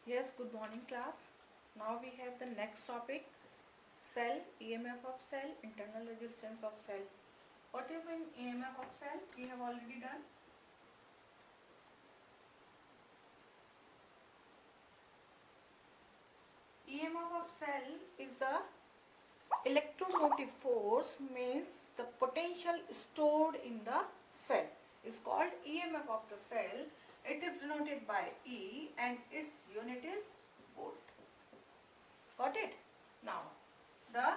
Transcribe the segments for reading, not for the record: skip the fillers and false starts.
Yes, good morning class. Now we have the next topic, cell, EMF of cell, internal resistance of cell. What is in EMF of cell? We have already done. EMF of cell is the electromotive force, means the potential stored in the cell is called EMF of the cell. It is denoted by E and its unit is volt. Got it? Now the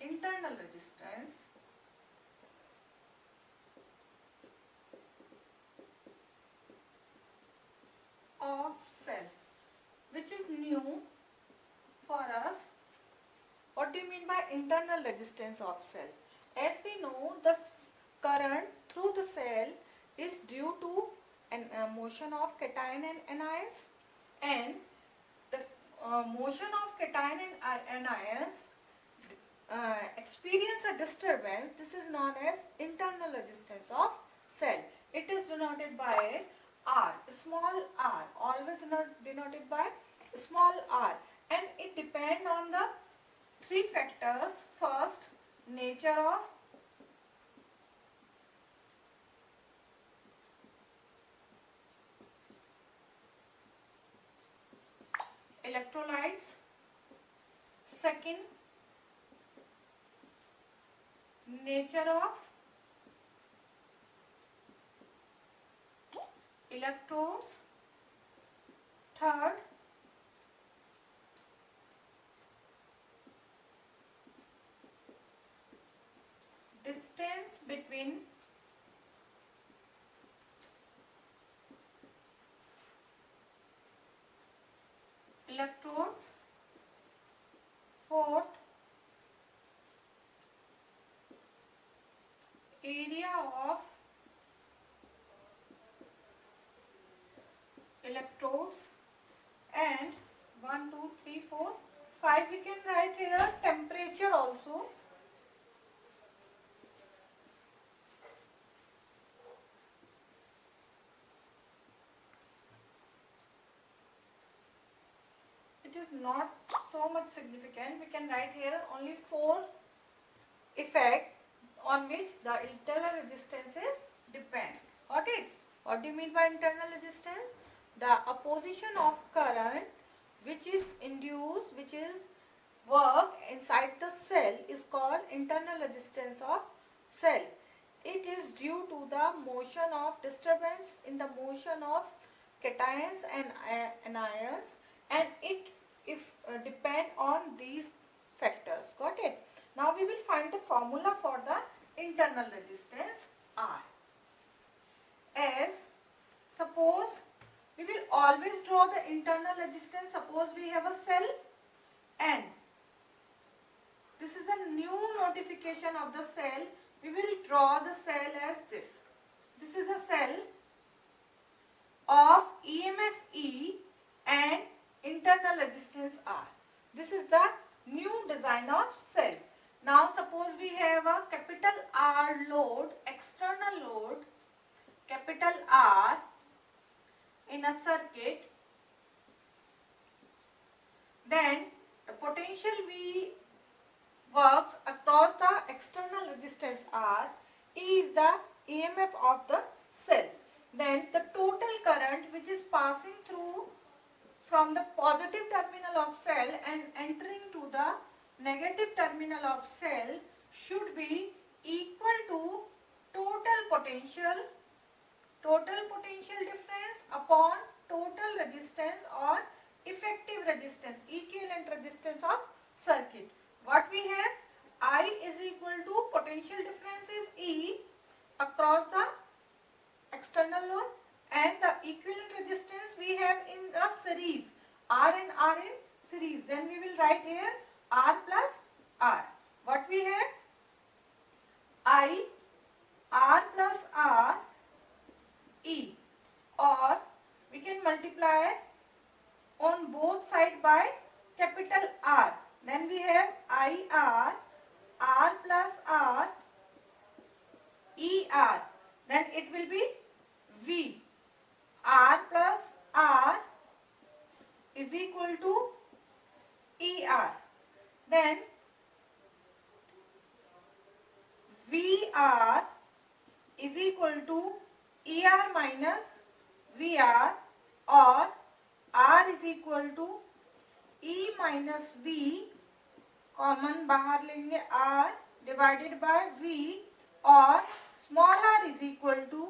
internal resistance of cell, which is new for us. What do you mean by internal resistance of cell? As we know, the current through the cell is due to an motion of cation and anions, and the motion of cation and anions experience a disturbance. This is known as internal resistance of cell. It is denoted by R, small r, always denoted by small r, and it depends on the three factors. First, nature of electrolytes. Second, nature of electrodes. Third, distance between electrodes. Fourth, area of electrodes. And 1, 2, 3, 4, 5 we can write here temperature also. It is not so much significant. We can write here only 4 effect on which the internal resistances depend. Got it? What do you mean by internal resistance? The opposition of current which is induced, which is work inside the cell, is called internal resistance of cell. It is due to the motion of disturbance in the motion of cations and anions, and it depend on these factors. Got it? Now we will find the formula for the internal resistance R. As suppose we will always draw the internal resistance. Suppose we have a cell N. This is the new notification of the cell. We will draw the cell as this. This is a cell of EMF E and internal resistance R. This is the new design of cell. Now suppose we have a capital R load, external load, capital R, in a circuit. Then the potential V works across the external resistance R. E is the EMF of the cell. Then the total current which is passing through from the positive terminal of cell and entering to the negative terminal of cell should be equal to total potential difference upon total resistance or effective resistance, equivalent resistance of circuit. What we have? I is equal to potential difference is E across the external load, and the equivalent resistance we have in the series, R and R in series. Then we will write here R plus R. What we have? I, R plus R, E, or we can multiply on both sides by capital R. Then we have IR, R plus R, ER. Then it will be V. R plus R is equal ER minus VR or R is equal to E minus V, common बाहर लेंगे R divided by V, और small r is equal to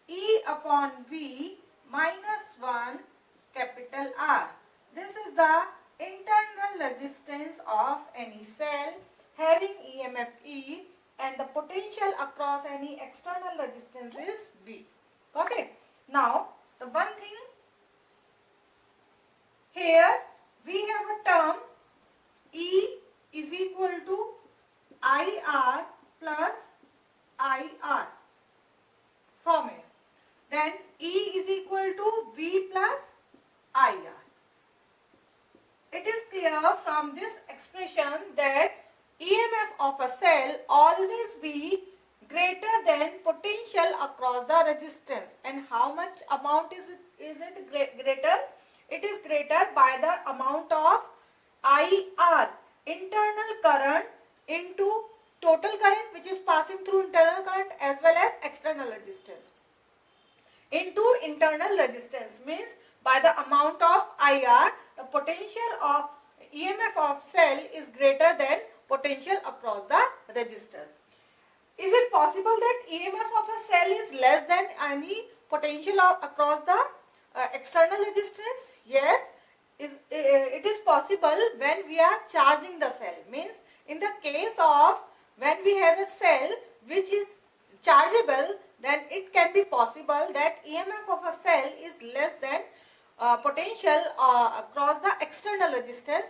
E upon V minus 1 capital R. This is the internal resistance of any cell having EMF E, and the potential across any external resistance is V. Got it? Now, the one thing here, we have a term E is equal to IR plus IR from here. Then E is equal to V plus IR. It is clear from this expression that EMF of a cell always be greater than potential across the resistance. And how much amount is it greater? It is greater by the amount of IR, internal current, into total current which is passing through internal current as well as external resistance, into internal resistance, means by the amount of IR, the potential of EMF of cell is greater than potential across the resistor. Is it possible that EMF of a cell is less than any potential across the external resistance? Yes, it is possible when we are charging the cell. Means in the case of when we have a cell which is chargeable, then it can be possible that EMF of a cell is less than potential across the external resistance.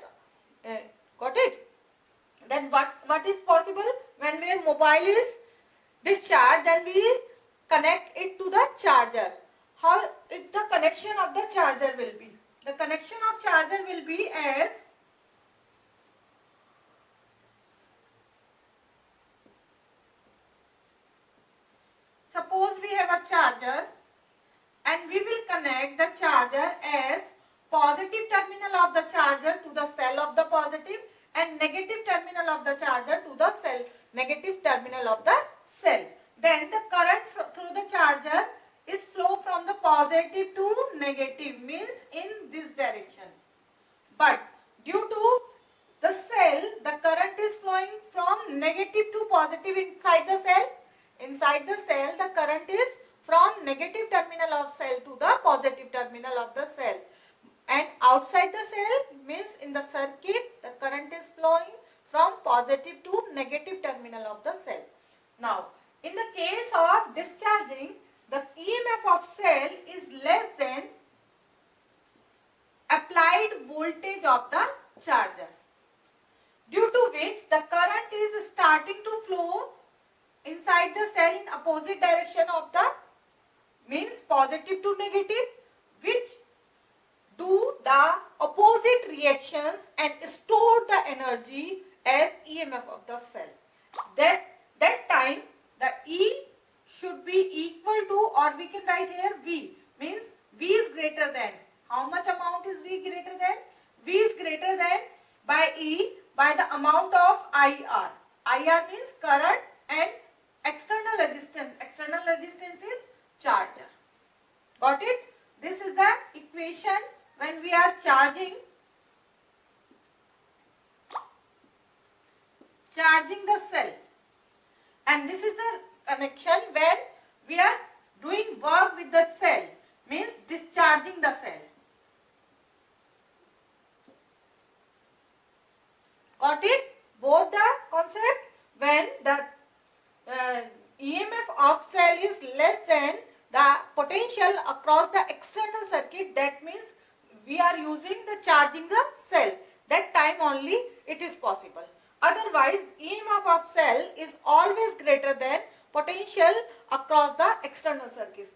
Got it? Then what is possible? When your mobile is discharged, then we connect it to the charger. How the connection of the charger will be? The connection of charger will be as suppose we have a charger and we will connect the charger as positive terminal of the charger to the cell of the positive and negative terminal of the charger to the cell negative terminal of the cell. Then the current through the charger is flow from the positive to negative, means in this direction. But due to the cell, the current is flowing from negative to positive inside the cell. Inside the cell, the current is from negative terminal of cell to the positive terminal of the cell. And outside the cell, means in the circuit, the current is flowing from positive to negative terminal of the cell. Now, in the case of discharging, the EMF of cell is less than applied voltage of the charger, due to which the current is starting to flow inside the cell in opposite direction of the, means positive to negative, which do the opposite reactions and store the energy as EMF of the cell. That time the E should be equal to, or we can write here V, means V is greater than. How much amount is V greater than? V is greater than by E by the amount of IR. IR means current and external resistance. External resistance is charger. Got it? This is the equation when we are charging the cell, and this is the connection when we are doing work with the cell, means discharging the cell. Got it? Both the concept, when the EMF of cell is less than the potential across the external circuit, that means we are using the charging the cell. That time only it is possible. Otherwise, EMF of cell is always greater than potential across the external circuits.